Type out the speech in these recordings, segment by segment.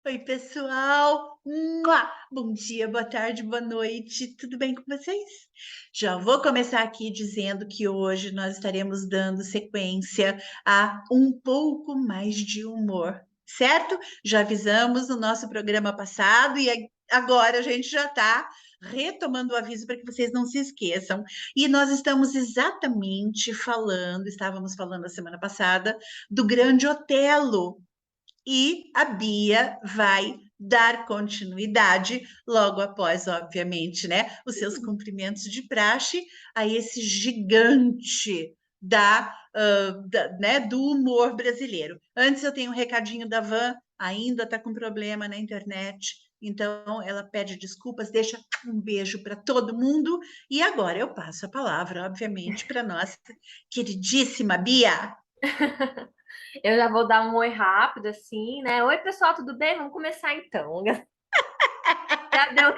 Oi, pessoal! Mua! Bom dia, boa tarde, boa noite, tudo bem com vocês? Já vou começar aqui dizendo que hoje nós estaremos dando sequência a um pouco mais de humor, certo? Já avisamos no nosso programa passado e agora a gente já está retomando o aviso para que vocês não se esqueçam. E nós estamos exatamente estávamos falando a semana passada, do Grande Otelo. E a Bia vai dar continuidade logo após, obviamente, né, os seus cumprimentos de praxe a esse gigante né, do humor brasileiro. Antes eu tenho um recadinho da Van, ainda está com problema na internet, então ela pede desculpas, deixa um beijo para todo mundo e agora eu passo a palavra, obviamente, para nossa queridíssima Bia. Eu já vou dar um oi rápido, assim, né? Oi, pessoal, tudo bem? Vamos começar então. Já deu,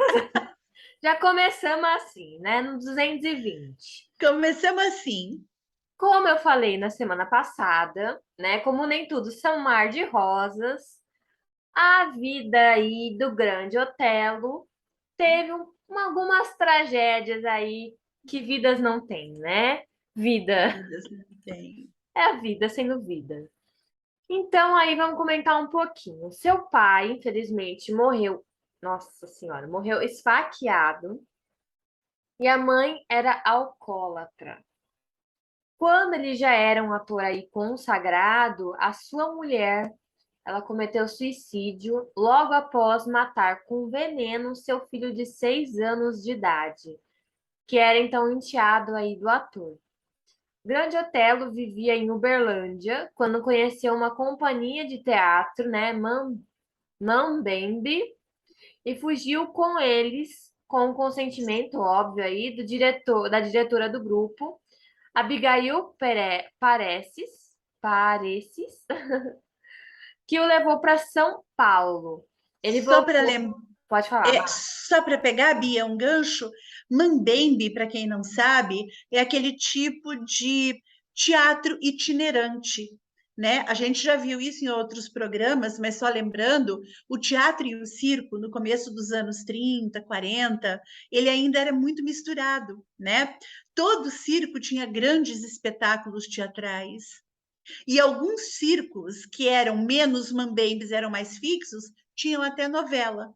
já começamos assim, né? No 220. Começamos assim. Como eu falei na semana passada, né? Como nem tudo são mar de rosas, a vida aí do Grande Otelo teve algumas tragédias aí que vidas não têm, né? Vida Vidas não tem. é a vida sendo vida. Então, aí vamos comentar um pouquinho. Seu pai, infelizmente, morreu. Nossa Senhora, morreu esfaqueado. E a mãe era alcoólatra. Quando ele já era um ator aí consagrado, a sua mulher, ela cometeu suicídio logo após matar com veneno seu filho de 6 anos de idade, que era então enteado aí do ator. Grande Otelo vivia em Uberlândia quando conheceu uma companhia de teatro, né, Mambembe, e fugiu com eles, com o consentimento óbvio aí do diretor, da diretora do grupo, Abigail Parecis, que o levou para São Paulo. Ele Só para voltou. Pode falar, Mar. só para pegar, Bia, um gancho, Mambembe, para quem não sabe, é aquele tipo de teatro itinerante, né? A gente já viu isso em outros programas, mas só lembrando, o teatro e o circo, no começo dos anos 30, 40, ele ainda era muito misturado, né? Todo circo tinha grandes espetáculos teatrais. E alguns circos que eram menos mambembes, eram mais fixos, tinham até novela.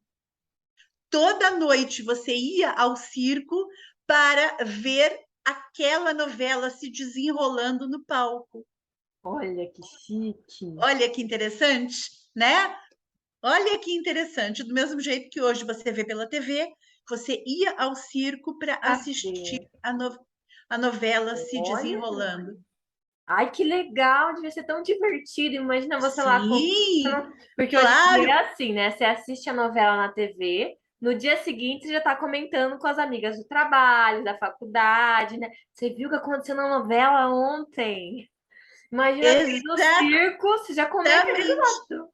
Toda noite você ia ao circo para ver aquela novela se desenrolando no palco. Olha que chique. Olha que interessante, né? Olha que interessante. Do mesmo jeito que hoje você vê pela TV, você ia ao circo para Pra assistir ver. a novela se Olha. desenrolando. Ai, que legal, devia ser tão divertido. Imagina você lá com. Sim, Porque hoje em dia claro, é assim, né? Você assiste a novela na TV, no dia seguinte você já tá comentando com as amigas do trabalho, da faculdade, né? Você viu o que aconteceu na novela ontem? Imagina você ir no exatamente. circo, você já comenta ali do lado.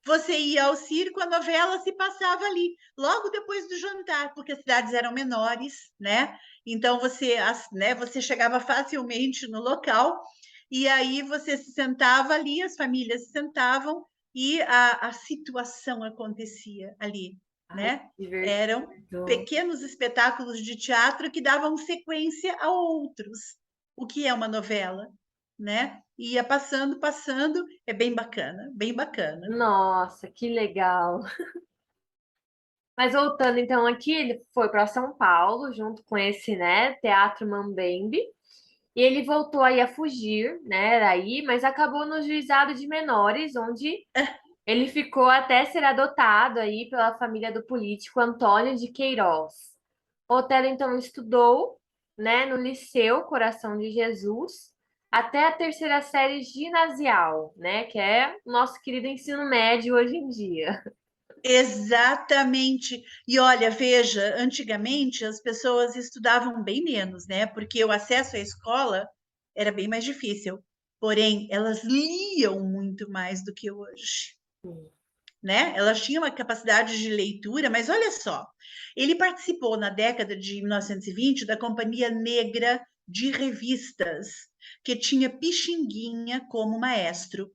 Você ia ao circo, a novela se passava ali, logo depois do jantar, porque as cidades eram menores, né? Então você chegava facilmente no local e aí você se sentava ali, as famílias se sentavam e a situação acontecia ali, Ai, né? que Eram divertido. pequenos espetáculos de teatro que davam sequência a outros. O que é uma novela, né? Ia passando, passando, é bem bacana, bem bacana. Nossa, que legal. Mas voltando então aqui, ele foi para São Paulo junto com esse, né, Teatro Mambembe. E ele voltou aí a fugir, né, daí, mas acabou no juizado de menores, onde ele ficou até ser adotado aí pela família do político Antônio de Queiroz. Otelo então estudou, né, no Liceu Coração de Jesus até a terceira série ginasial, né, que é o nosso querido ensino médio hoje em dia. Exatamente. E olha, veja, antigamente as pessoas estudavam bem menos, né? Porque o acesso à escola era bem mais difícil. Porém, elas liam muito mais do que hoje, né? Elas tinham uma capacidade de leitura, mas olha só, ele participou na década de 1920 da Companhia Negra de Revistas. que tinha Pixinguinha como maestro.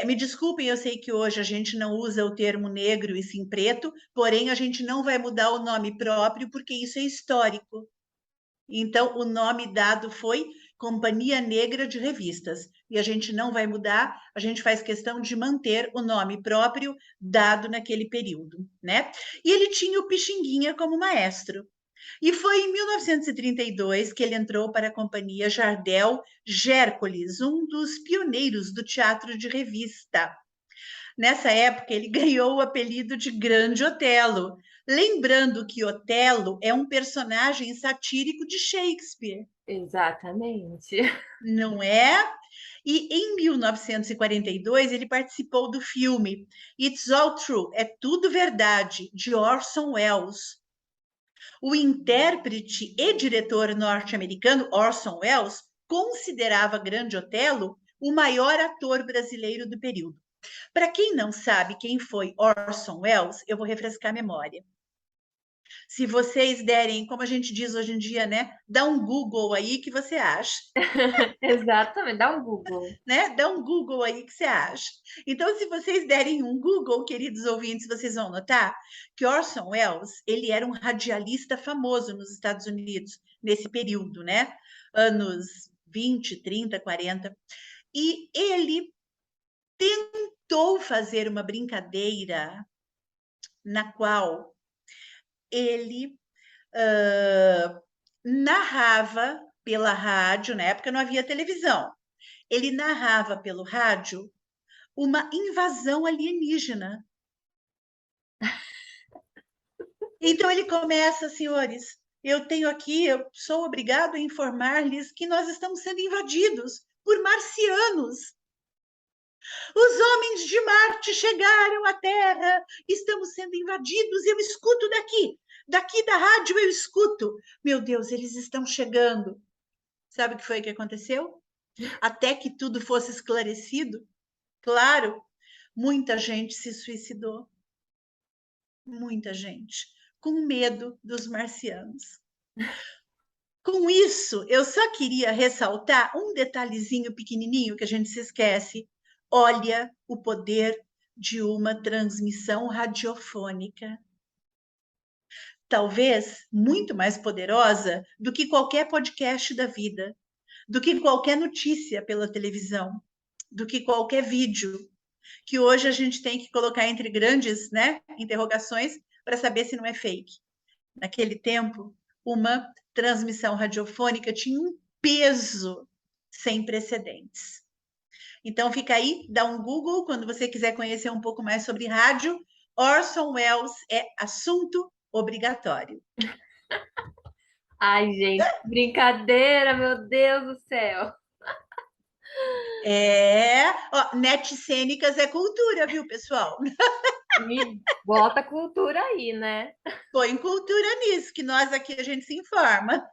Me desculpem, eu sei que hoje a gente não usa o termo negro e sim preto, porém a gente não vai mudar o nome próprio porque isso é histórico. Então, o nome dado foi Companhia Negra de Revistas. E a gente não vai mudar, a gente faz questão de manter o nome próprio dado naquele período, né? E ele tinha o Pixinguinha como maestro. E foi em 1932 que ele entrou para a Companhia Jardel Gércoles, um dos pioneiros do teatro de revista. Nessa época, ele ganhou o apelido de Grande Otelo, lembrando que Otelo é um personagem satírico de Shakespeare, Exatamente. não é? E em 1942 ele participou do filme It's All True, É Tudo Verdade, de Orson Welles. O intérprete e diretor norte-americano Orson Welles considerava Grande Otelo o maior ator brasileiro do período. Para quem não sabe quem foi Orson Welles, eu vou refrescar a memória. Se vocês derem, como a gente diz hoje em dia, né? Dá um Google aí que você acha, Exatamente, dá um Google. né? Dá um Google aí que você acha. Então, se vocês derem um Google, queridos ouvintes, vocês vão notar que Orson Welles, ele era um radialista famoso nos Estados Unidos nesse período, né? Anos 20, 30, 40. E ele tentou fazer uma brincadeira na qual ele narrava pela rádio, na época não havia televisão, ele narrava pelo rádio uma invasão alienígena. Então ele começa, senhores, eu sou obrigado a informar-lhes que nós estamos sendo invadidos por marcianos. Os homens de Marte chegaram à Terra, estamos sendo invadidos, eu escuto daqui da rádio eu escuto. Meu Deus, eles estão chegando. Sabe o que foi que aconteceu? Até que tudo fosse esclarecido, claro, muita gente se suicidou. Muita gente, com medo dos marcianos. Com isso, eu só queria ressaltar um detalhezinho pequenininho que a gente se esquece. Olha o poder de uma transmissão radiofônica. Talvez muito mais poderosa do que qualquer podcast da vida, do que qualquer notícia pela televisão, do que qualquer vídeo, que hoje a gente tem que colocar entre grandes, né, interrogações para saber se não é fake. Naquele tempo, uma transmissão radiofônica tinha um peso sem precedentes. Então fica aí, dá um Google quando você quiser conhecer um pouco mais sobre rádio. Orson Welles é assunto obrigatório. Ai, gente, brincadeira, meu Deus do céu. Net cênicas é cultura, viu, pessoal? Me bota cultura aí, né? Põe cultura nisso, que nós aqui a gente se informa.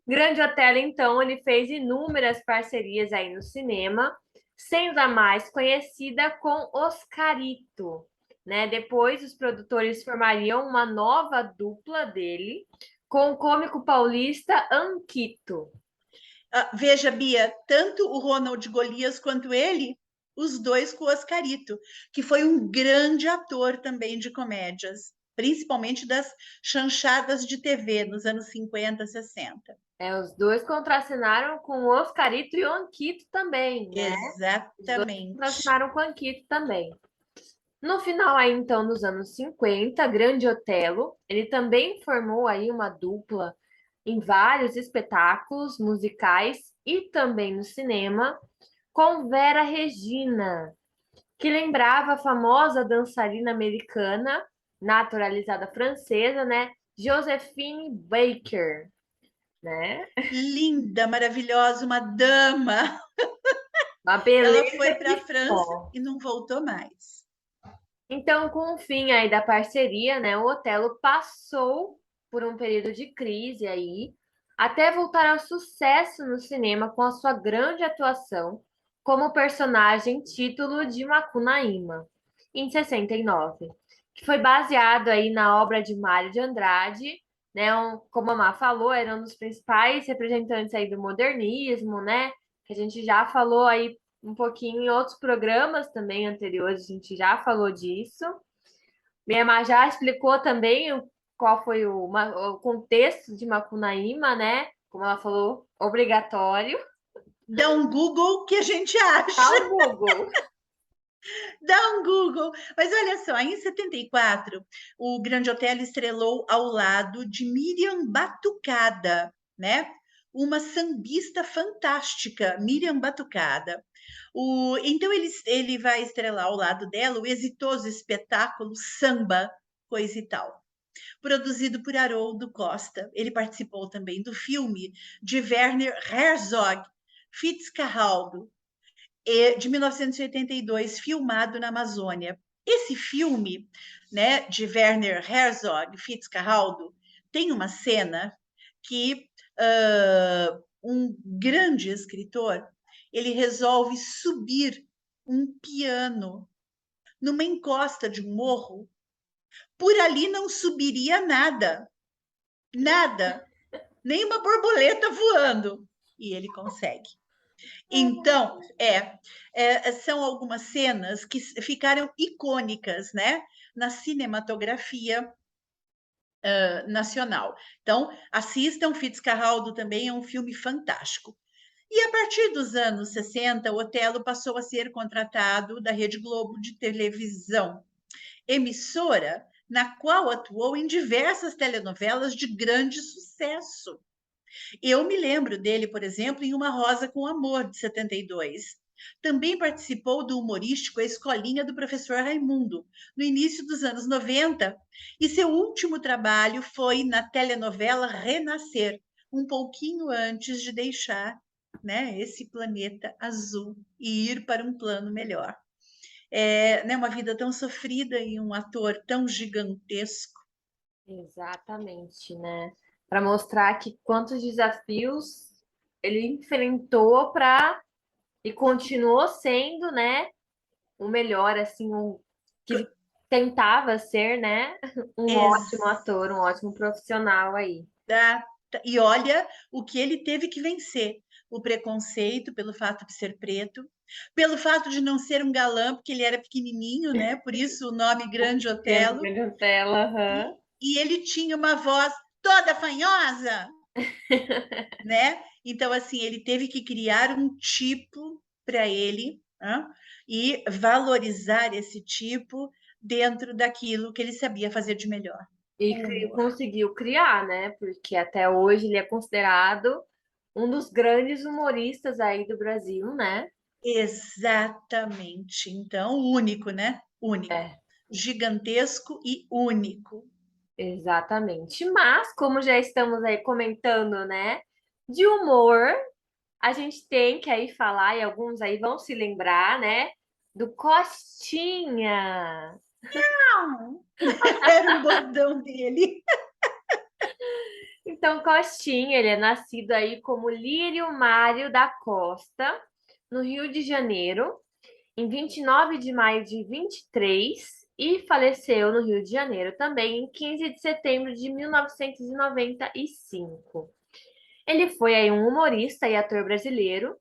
Grande Otelo, então, ele fez inúmeras parcerias aí no cinema, sendo a mais conhecida com Oscarito, né? Depois, os produtores formariam uma nova dupla dele com o cômico paulista Anquito. Veja, Bia, tanto o Ronald Golias quanto ele, os dois com o Oscarito, que foi um grande ator também de comédias, principalmente das chanchadas de TV nos anos 50, 60. Os dois contracenaram com o Oscarito e o Anquito também, né? Os dois Exatamente. contracenaram com o Anquito também. No final aí, então, dos anos 50, Grande Otelo, ele também formou aí uma dupla em vários espetáculos musicais e também no cinema, com Vera Regina, que lembrava a famosa dançarina americana, naturalizada francesa, né? Josephine Baker, né? Linda, maravilhosa, uma dama. Uma Ela foi beleza para a que França só. e não voltou mais. Então, com o fim aí da parceria, né, o Otelo passou por um período de crise aí, até voltar ao sucesso no cinema com a sua grande atuação como personagem título de Macunaíma, em 69, que foi baseado aí na obra de Mário de Andrade, né? Como a Má falou, era um dos principais representantes aí do modernismo, né? Que a gente já falou aí um pouquinho em outros programas também anteriores, a gente já falou disso. Minha Má já explicou também qual foi o contexto de Macunaíma, né? Como ela falou, obrigatório. Dá um Google que a gente Dá acha. um Google. Dá um Google. Mas olha só, em 74, o Grande Otelo estrelou ao lado de Miriam Batucada, né? Uma sambista fantástica, Miriam Batucada. Então ele vai estrelar ao lado dela o exitoso espetáculo Samba, coisa e tal, produzido por Haroldo Costa. Ele participou também do filme de Werner Herzog, Fitzcarraldo, de 1982, filmado na Amazônia. Esse filme, né, de Werner Herzog, Fitzcarraldo, tem uma cena que um grande escritor ele resolve subir um piano numa encosta de um morro. Por ali não subiria nada, nada, nem uma borboleta voando. E ele consegue. Então, são algumas cenas que ficaram icônicas, né, na cinematografia nacional. Então, assistam Fitzcarraldo também, é um filme fantástico. E a partir dos anos 60, o Otelo passou a ser contratado da Rede Globo de televisão, emissora na qual atuou em diversas telenovelas de grande sucesso. Eu me lembro dele, por exemplo, em Uma Rosa com Amor, de 72. Também participou do humorístico A Escolinha do Professor Raimundo, no início dos anos 90, e seu último trabalho foi na telenovela Renascer, um pouquinho antes de deixar, né, esse planeta azul e ir para um plano melhor. Né, uma vida tão sofrida e um ator tão gigantesco. Exatamente, né? Para mostrar que quantos desafios ele enfrentou para e continuou sendo, né, o melhor, assim, o que ele tentava ser, né, um ótimo ator, um ótimo profissional aí. E olha o que ele teve que vencer: o preconceito pelo fato de ser preto, pelo fato de não ser um galã, porque ele era pequenininho, né? Por isso o nome Grande Otelo. Tela, uhum. E ele tinha uma voz toda fanhosa, né? Então, assim, ele teve que criar um tipo para ele, né? E valorizar esse tipo dentro daquilo que ele sabia fazer de melhor: E o humor. conseguiu criar, né? Porque até hoje ele é considerado um dos grandes humoristas aí do Brasil, né? Exatamente. Então, único, né? Único. É, Gigantesco e único. exatamente. Mas, como já estamos aí comentando, né, de humor, a gente tem que aí falar, e alguns aí vão se lembrar, né, do Costinha. Era um bordão dele. Então, Costinha, ele é nascido aí como Lírio Mário da Costa, no Rio de Janeiro, em 29 de maio de 23 e faleceu no Rio de Janeiro também em 15 de setembro de 1995. Ele foi aí um humorista e ator brasileiro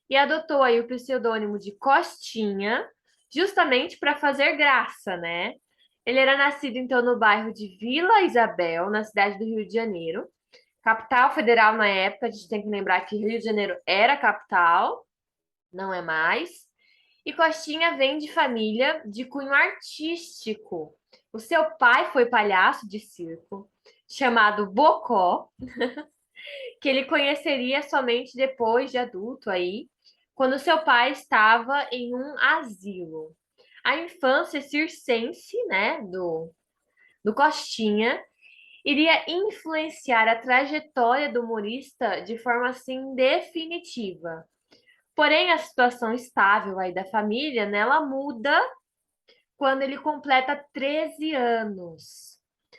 e adotou aí o pseudônimo de Costinha, justamente para fazer graça, né? Ele era nascido então no bairro de Vila Isabel, na cidade do Rio de Janeiro, capital federal na época. A gente tem que lembrar que Rio de Janeiro era capital, não é mais. E Costinha vem de família de cunho artístico. O seu pai foi palhaço de circo, chamado Bocó, que ele conheceria somente depois de adulto aí, quando seu pai estava em um asilo. A infância circense, né, do Costinha, iria influenciar a trajetória do humorista de forma assim definitiva. Porém, a situação estável aí da família, né, ela muda quando ele completa 13 anos.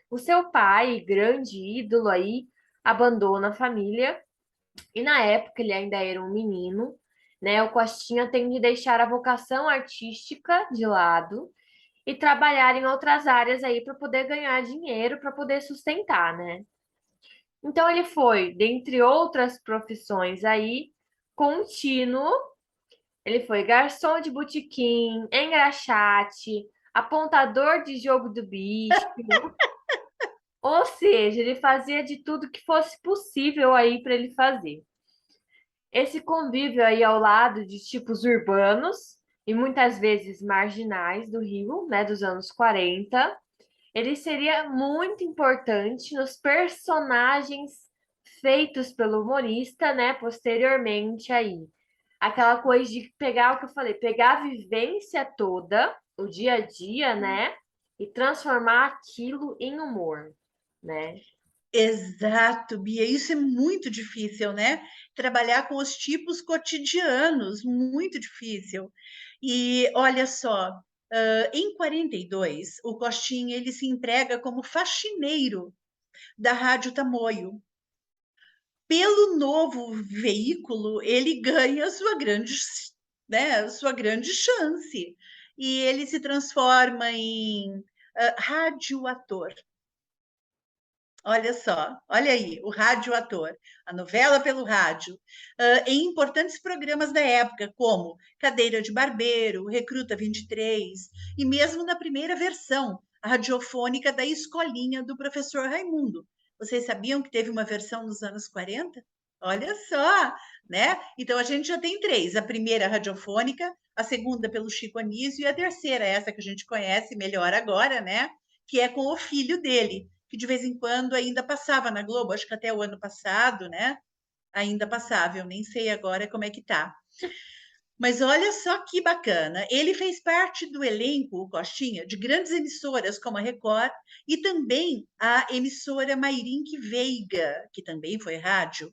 O seu pai, grande ídolo aí, abandona a família e na época ele ainda era um menino, né? O Costinha tem de deixar a vocação artística de lado e trabalhar em outras áreas aí para poder ganhar dinheiro, para poder sustentar, né? Então ele foi, dentre outras profissões aí, contínuo. Ele foi garçom de botequim, engraxate, apontador de jogo do bicho. Ou seja, ele fazia de tudo que fosse possível aí para ele fazer. Esse convívio aí ao lado de tipos urbanos e muitas vezes marginais do Rio, né, dos anos 40, ele seria muito importante nos personagens feitos pelo humorista, né, posteriormente aí. Aquela coisa de pegar o que eu falei, pegar a vivência toda, o dia a dia, né, e transformar aquilo em humor, né? Exato, Bia, isso é muito difícil, né? Trabalhar com os tipos cotidianos, muito difícil. E olha só, em 42, o Costinha ele se emprega como faxineiro da Rádio Tamoio. Pelo novo veículo, ele ganha sua grande chance. E ele se transforma em radioator. Olha só, olha aí, o rádio ator, a novela pelo rádio, em importantes programas da época, como Cadeira de Barbeiro, Recruta 23, e mesmo na primeira versão, a radiofônica da Escolinha do Professor Raimundo. Vocês sabiam que teve uma versão nos anos 40? Olha só, né? Então a gente já tem três: a primeira radiofônica, a segunda pelo Chico Anísio e a terceira, essa que a gente conhece melhor agora, né? Que é com o filho dele, que de vez em quando ainda passava na Globo, acho que até o ano passado, né? Ainda passava, eu nem sei agora como é que tá. Mas olha só que bacana, ele fez parte do elenco, o Costinha, de grandes emissoras como a Record e também a emissora Mairink Veiga, que também foi rádio.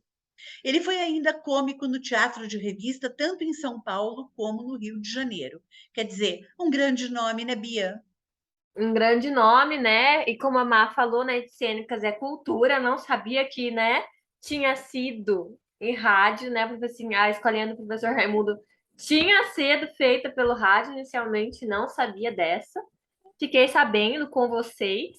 Ele foi ainda cômico no teatro de revista, tanto em São Paulo como no Rio de Janeiro. Quer dizer, um grande nome, né, Bia? Um grande nome, né? E como a Má falou, né, de cênicas é cultura, não sabia que, né, tinha sido em rádio, né, porque assim, a escolinha do professor Raimundo tinha sido feita pelo rádio inicialmente, não sabia dessa. Fiquei sabendo com vocês.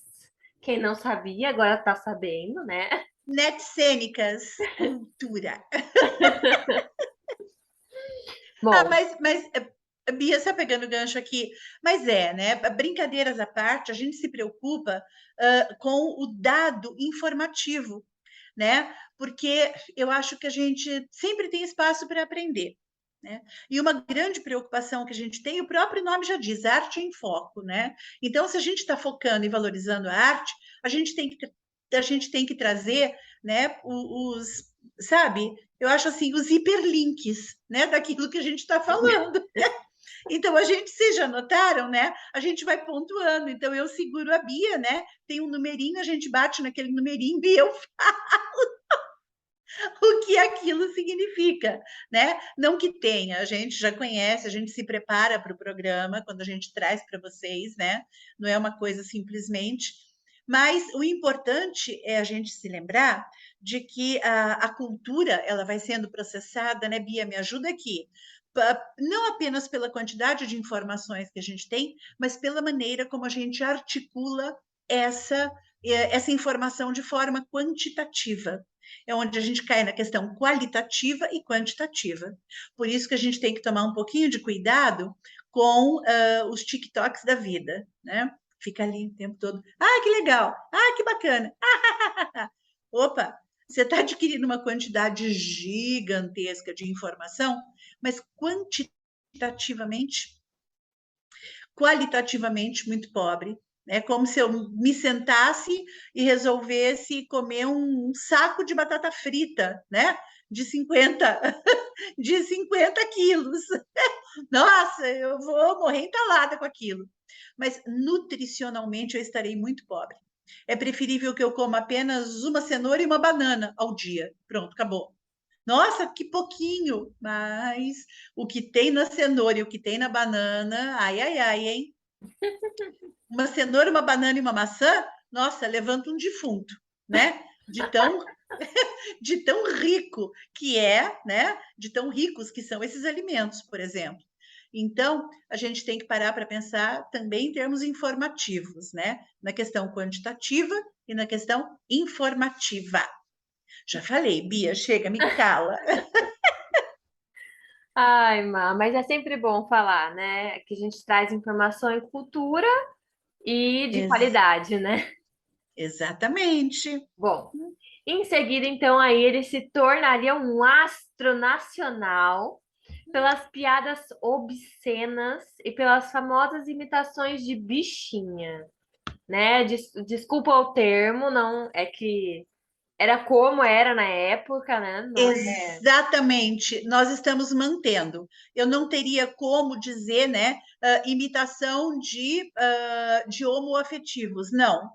Quem não sabia, agora tá sabendo, né? Net Cênicas, cultura. Bom, Bia, só pegando o gancho aqui, mas né? Brincadeiras à parte, a gente se preocupa com o dado informativo, né? Porque eu acho que a gente sempre tem espaço para aprender. Né? E uma grande preocupação que a gente tem, o próprio nome já diz, arte em foco, né? Então, se a gente está focando e valorizando a arte, a gente tem que trazer, né, sabe? Eu acho assim, os hiperlinks, né, daquilo que a gente está falando. Então, a gente, vocês já notaram, né? A gente vai pontuando. Então, eu seguro a Bia, né? Tem um numerinho, a gente bate naquele numerinho e eu o que aquilo significa, né? Não que tenha, a gente já conhece, a gente se prepara para o programa quando a gente traz para vocês, né? Não é uma coisa simplesmente. Mas o importante é a gente se lembrar de que a cultura ela vai sendo processada, né, Bia? Me ajuda aqui. Não apenas pela quantidade de informações que a gente tem, mas pela maneira como a gente articula essa, essa informação de forma quantitativa. É onde a gente cai na questão qualitativa e quantitativa. Por isso que a gente tem que tomar um pouquinho de cuidado com os TikToks da vida, né? Fica ali o tempo todo. Ah, que legal! Ah, que bacana! Opa, você está adquirindo uma quantidade gigantesca de informação, mas qualitativamente muito pobre. É como se eu me sentasse e resolvesse comer um saco de batata frita, né? De 50, de 50 quilos. Nossa, eu vou morrer entalada com aquilo. Mas nutricionalmente eu estarei muito pobre. É preferível que eu coma apenas uma cenoura e uma banana ao dia. Pronto, acabou. Nossa, que pouquinho! Mas o que tem na cenoura e o que tem na banana, ai, ai, ai, hein? Uma cenoura, uma banana e uma maçã, nossa, levanta um defunto, né? De tão rico que é, né? De tão ricos que são esses alimentos, por exemplo. Então, a gente tem que parar para pensar também em termos informativos, né? Na questão quantitativa e na questão informativa. Já falei, Bia, chega, me cala. Ai, mas é sempre bom falar, né? Que a gente traz informação e cultura e de Ex- qualidade, né? exatamente. Bom, em seguida, então, aí ele se tornaria um astro nacional pelas piadas obscenas e pelas famosas imitações de bichinha, né? Desculpa o termo, não é que era como era na época, né? Não é. Exatamente, nós estamos mantendo. Eu não teria como dizer, né, imitação de homoafetivos, não.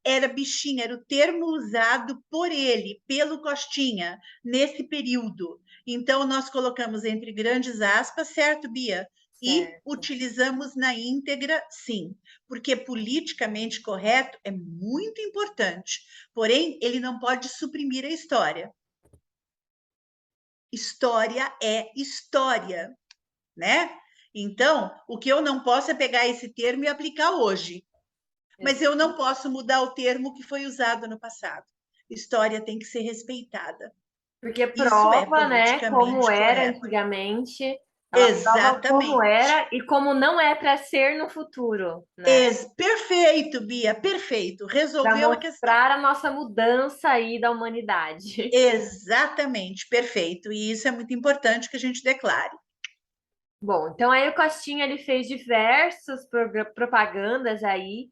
Era bichinha, era o termo usado por ele, pelo Costinha, nesse período. Então, nós colocamos entre grandes aspas, certo, Bia? E Certo. utilizamos na íntegra, sim, porque politicamente correto é muito importante, porém, ele não pode suprimir a história. História é história, né? Então, o que eu não posso é pegar esse termo e aplicar hoje, mas eu não posso mudar o termo que foi usado no passado. História tem que ser respeitada. Porque Isso é prova, né, como politicamente era correto. antigamente, ela prova como Exatamente. era e como não é para ser no futuro, né? Perfeito, Bia, perfeito. Para Resolveu a questão. mostrar a nossa mudança aí da humanidade. Exatamente, perfeito. E isso é muito importante que a gente declare. Bom, então aí o Costinha ele fez diversas propagandas aí,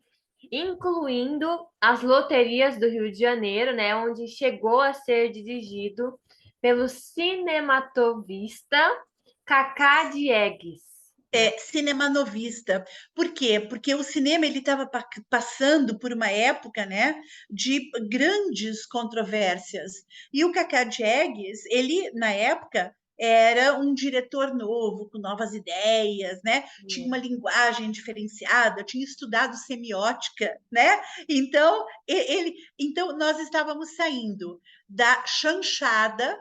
incluindo as loterias do Rio de Janeiro, né, onde chegou a ser dirigido pelo cinematovista Cacá Diegues, né? Cinema novista. Por quê? Porque o cinema ele estava passando por uma época, né, de grandes controvérsias. E o Cacá Diegues, ele na época era um diretor novo, com novas ideias, né? Tinha uma linguagem diferenciada, tinha estudado semiótica, né? Então nós estávamos saindo da chanchada,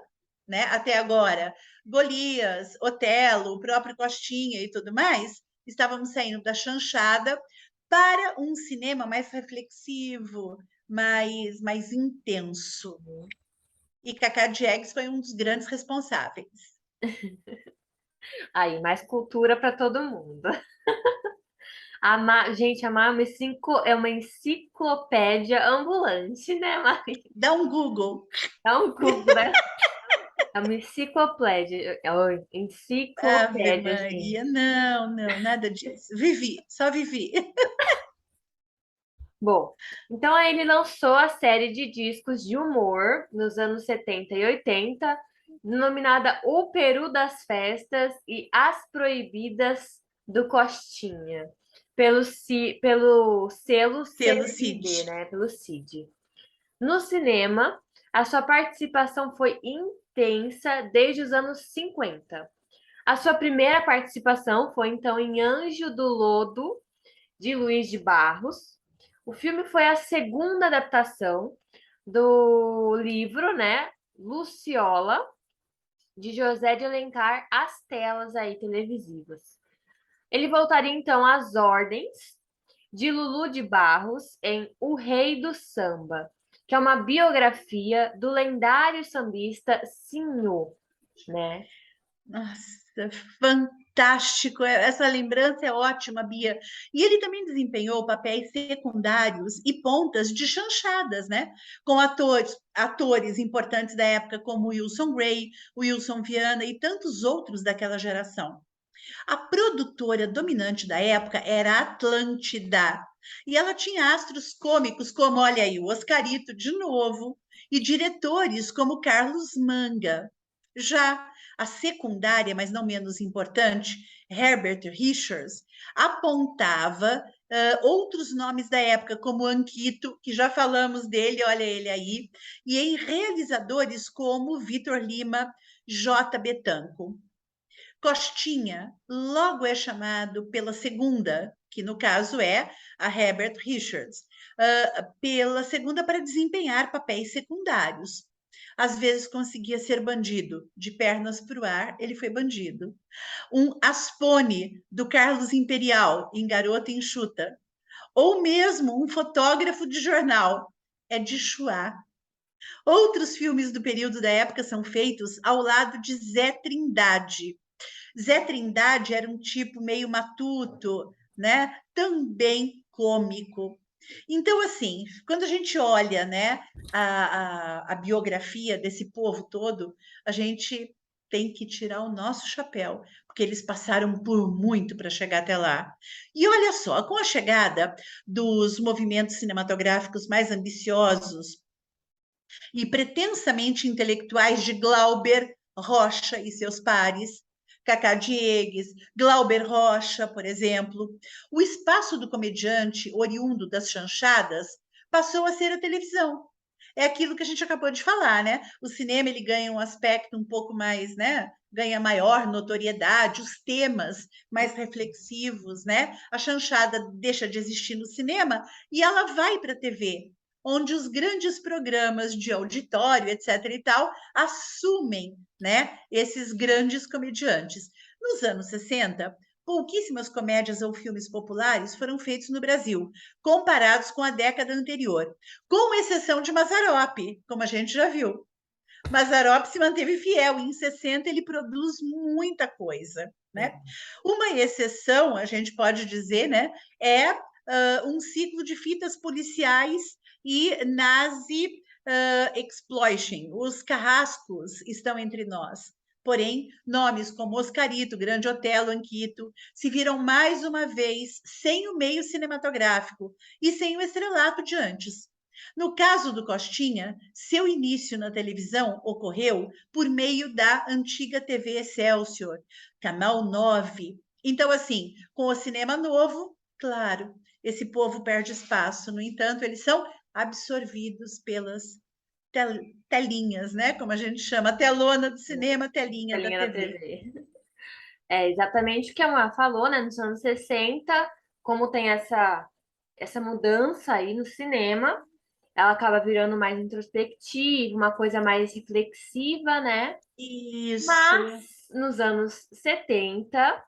né, até agora Golias, Otelo, o próprio Costinha e tudo mais, estávamos saindo da chanchada para um cinema mais reflexivo, mais intenso. E Cacá Diegues foi um dos grandes responsáveis. Aí, mais cultura para todo mundo. Gente, a é uma enciclopédia ambulante, né, Mari? Dá um Google. É um Google, né? É uma enciclopédia. Oi, Ave enciclopédia, Maria, gente. não, não, nada disso. Vivi, só vivi. Bom, então aí ele lançou a série de discos de humor nos anos 70 e 80, denominada O Peru das Festas e As Proibidas do Costinha, pelo selo Pelo CID, CID. né? Pelo CID. No cinema, a sua participação foi intensa desde os anos 50. A sua primeira participação foi então em Anjo do Lodo, de Luiz de Barros. O filme foi a segunda adaptação do livro, né, Luciola, de José de Alencar, às telas aí televisivas. Ele voltaria então às ordens de Lulu de Barros em O Rei do Samba, que é uma biografia do lendário sambista Sinhô, né? Nossa, fantástico! Essa lembrança é ótima, Bia. E ele também desempenhou papéis secundários e pontas de chanchadas, né? Com atores importantes da época, como Wilson Grey, Wilson Viana e tantos outros daquela geração. A produtora dominante da época era a Atlântida. E ela tinha astros cômicos como, olha aí, o Oscarito de novo, e diretores como Carlos Manga. Já a secundária, mas não menos importante, Herbert Richards, apontava outros nomes da época, como Anquito, que já falamos dele, olha ele aí, e em realizadores como Vitor Lima, J. Betanco. Costinha logo é chamado pela segunda, que no caso é a Herbert Richards, pela segunda para desempenhar papéis secundários. Às vezes conseguia ser bandido, de pernas para o ar, ele foi bandido. Um Aspone, do Carlos Imperial, em Garota Enxuta. Ou mesmo um fotógrafo de jornal, é de Chua. Outros filmes do período da época são feitos ao lado de Zé Trindade. Zé Trindade era um tipo meio matuto, né? Também cômico. Então, assim, quando a gente olha, né, a biografia desse povo todo, a gente tem que tirar o nosso chapéu, porque eles passaram por muito para chegar até lá. E olha só, com a chegada dos movimentos cinematográficos mais ambiciosos e pretensamente intelectuais de Glauber Rocha e seus pares, Cacá Diegues, Glauber Rocha, por exemplo, o espaço do comediante oriundo das chanchadas passou a ser a televisão. É aquilo que a gente acabou de falar, né? O cinema ele ganha um aspecto um pouco mais, né? Ganha maior notoriedade, os temas mais reflexivos, né? A chanchada deixa de existir no cinema e ela vai para a TV, onde os grandes programas de auditório, etc. e tal, assumem, né, esses grandes comediantes. Nos anos 60, pouquíssimas comédias ou filmes populares foram feitos no Brasil, comparados com a década anterior, com exceção de Mazzaropi, como a gente já viu. Mazzaropi se manteve fiel, e em 60 ele produz muita coisa, né? Uma exceção, a gente pode dizer, né, é um ciclo de fitas policiais e Nazi exploitation. Os carrascos estão entre nós. Porém, nomes como Oscarito, Grande Otelo, Anquito, se viram mais uma vez sem o meio cinematográfico e sem o estrelato de antes. No caso do Costinha, seu início na televisão ocorreu por meio da antiga TV Excelsior, Canal 9. Então, assim, com o cinema novo, claro, esse povo perde espaço. No entanto, eles são absorvidos pelas telinhas, né? Como a gente chama, telona do cinema, telinha da Telinha da TV. TV. É exatamente o que a Má falou, né? Nos anos 60, como tem essa mudança aí no cinema, ela acaba virando mais introspectiva, uma coisa mais reflexiva, né? Mas Isso. nos anos 70,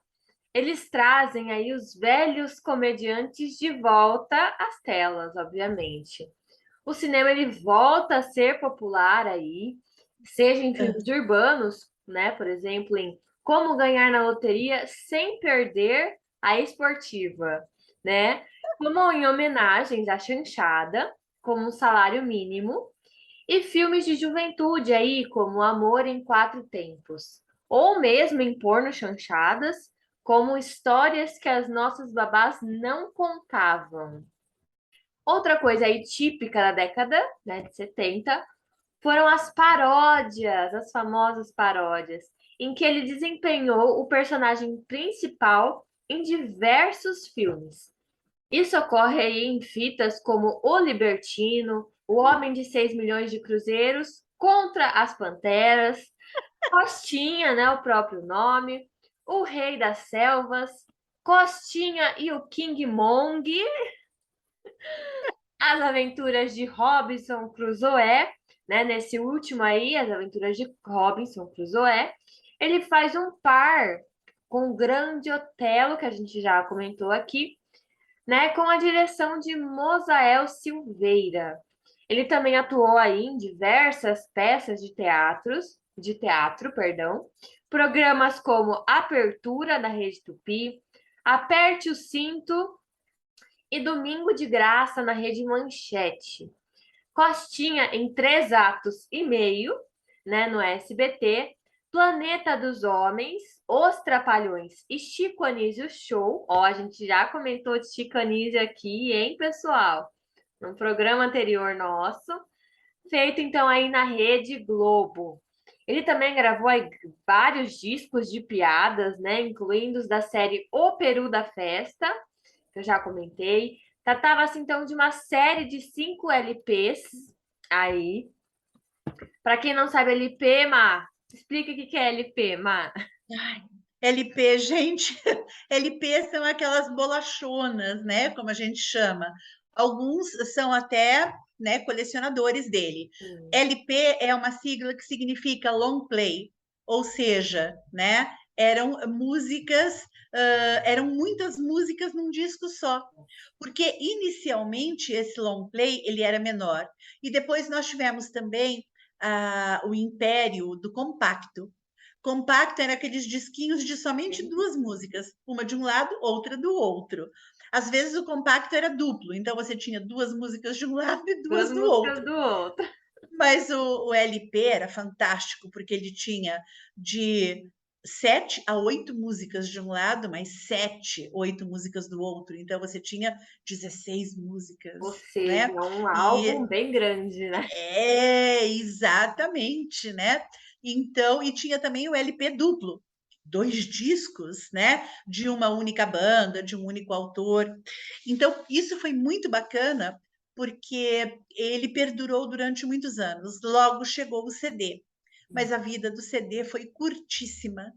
eles trazem aí os velhos comediantes de volta às telas, obviamente. O cinema ele volta a ser popular aí, seja em filmes urbanos, né? Por exemplo, em Como Ganhar na Loteria Sem Perder a Esportiva, né? Como em homenagens à chanchada, como um salário mínimo, e filmes de juventude aí, como Amor em Quatro Tempos, ou mesmo em porno chanchadas, como histórias que as nossas babás não contavam. Outra coisa aí típica da década, né, de 70 foram as paródias, as famosas paródias, em que ele desempenhou o personagem principal em diversos filmes. Isso ocorre aí em fitas como O Libertino, O Homem de 6 milhões de cruzeiros, Contra as Panteras, Costinha, né, o próprio nome, O Rei das Selvas, Costinha e o King Mong, As Aventuras de Robinson Crusoe, né? Nesse último aí, As Aventuras de Robinson Crusoe, ele faz um par com o Grande Otelo, que a gente já comentou aqui, né? Com a direção de Mosael Silveira. Ele também atuou aí em diversas peças de teatro, perdão, programas como Apertura da Rede Tupi, Aperte o Cinto e Domingo de Graça na Rede Manchete. Costinha em 3 atos e meio, né, no SBT, Planeta dos Homens, Os Trapalhões e Chico Anísio Show. Ó, a gente já comentou de Chico Anísio aqui, hein, pessoal? No programa anterior nosso, feito então aí na Rede Globo. Ele também gravou aí vários discos de piadas, né, incluindo os da série O Peru da Festa, que eu já comentei. Tratava-se então de uma série de 5 LPs aí. Para quem não sabe LP, Má, explica o que é LP, Má. Ai, LP, gente, LP são aquelas bolachonas, né? Como a gente chama. Alguns são até, né, colecionadores dele. LP é uma sigla que significa long play, ou seja, né, eram músicas eram muitas músicas num disco só, porque inicialmente esse long play ele era menor, e depois nós tivemos também o império do compacto. Compacto era aqueles disquinhos de somente duas músicas, uma de um lado, outra do outro. Às vezes o compacto era duplo, então você tinha duas músicas de um lado e Duas duas do músicas outro. do outro. Mas o LP era fantástico, porque ele tinha de 7 a 8 músicas de um lado, mais 7, 8 músicas do outro. Então você tinha 16 Ou músicas, seja, né? um álbum E bem grande, né? exatamente, né? Então, e tinha também o LP duplo, 2 discos, né? De uma única banda, de um único autor. Então, isso foi muito bacana, porque ele perdurou durante muitos anos. Logo chegou o CD, mas a vida do CD foi curtíssima,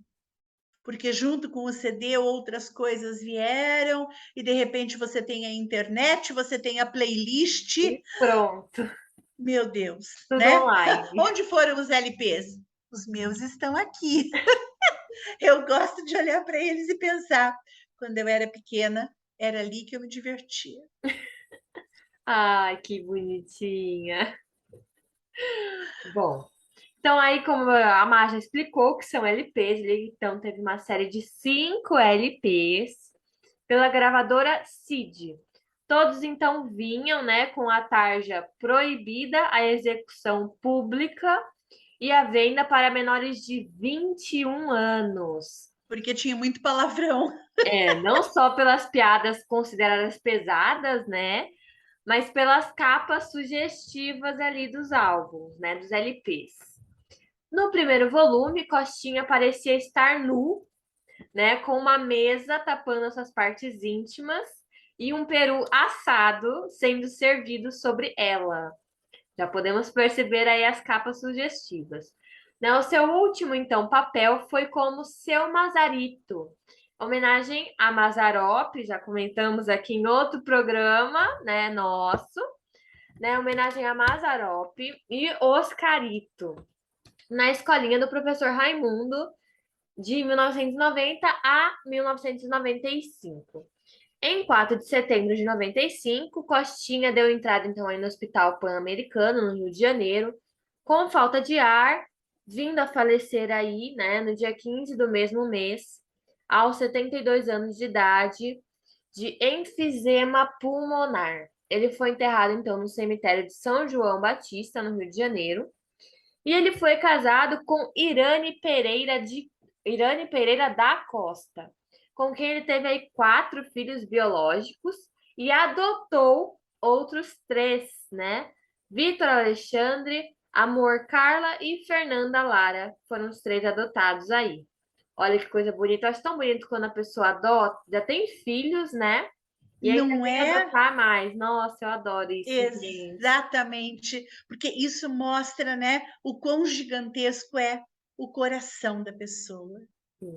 porque junto com o CD outras coisas vieram, e de repente você tem a internet, você tem a playlist. E pronto, Meu Deus, tudo né? online. Onde foram os LPs? Os meus estão aqui. Eu gosto de olhar para eles e pensar, quando eu era pequena, era ali que eu me divertia. Ai, que bonitinha. Bom, então aí como a Marja explicou que são LPs, ele então teve uma série de 5 LPs pela gravadora Cid. Todos então vinham, né, com a tarja proibida a execução pública e a venda para menores de 21 anos. Porque tinha muito palavrão. Não só pelas piadas consideradas pesadas, né, mas pelas capas sugestivas ali dos álbuns, né, dos LPs. No primeiro volume, Costinha parecia estar nu, né, com uma mesa tapando as suas partes íntimas e um peru assado sendo servido sobre ela. Já podemos perceber aí as capas sugestivas. Né, o seu último, então, papel foi como Seu Mazarito, homenagem a Mazzaropi, já comentamos aqui em outro programa, né, nosso, né, homenagem a Mazzaropi e Oscarito, na escolinha do professor Raimundo, de 1990 a 1995. Em 4 de setembro de 95, Costinha deu entrada então aí no Hospital Pan-Americano, no Rio de Janeiro, com falta de ar, vindo a falecer aí, né, no dia 15 do mesmo mês, aos 72 anos de idade, de enfisema pulmonar. Ele foi enterrado então no cemitério de São João Batista, no Rio de Janeiro, e ele foi casado com Irane Pereira da Costa, com quem ele teve aí 4 filhos biológicos e adotou outros 3, né? Vitor Alexandre, Amor Carla e Fernanda Lara foram os 3 adotados aí. Olha que coisa bonita. Eu acho tão bonito quando a pessoa adota, já tem filhos, né? E ainda Não vem é adotar mais. Nossa, eu adoro isso, gente. exatamente, porque isso mostra, né, o quão gigantesco é o coração da pessoa. Sim.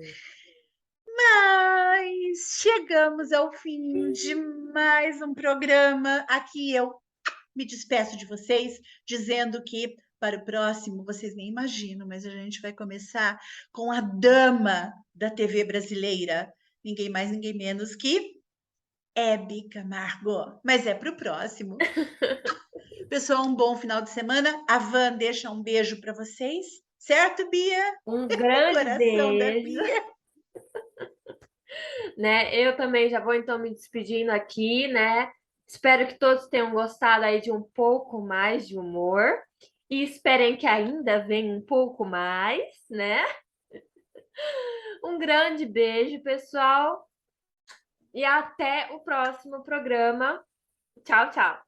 Mas chegamos ao fim de mais um programa. Aqui eu me despeço de vocês, dizendo que para o próximo, vocês nem imaginam, mas a gente vai começar com a dama da TV brasileira. Ninguém mais, ninguém menos que Hebe Camargo. Mas é para o próximo. Pessoal, um bom final de semana. A Van deixa um beijo para vocês. Certo, Bia? Um grande Coração da beijo. Bia. Né? Eu também já vou então me despedindo aqui, né? Espero que todos tenham gostado aí de um pouco mais de humor e esperem que ainda venha um pouco mais, né? Um grande beijo, pessoal, e até o próximo programa. Tchau, tchau.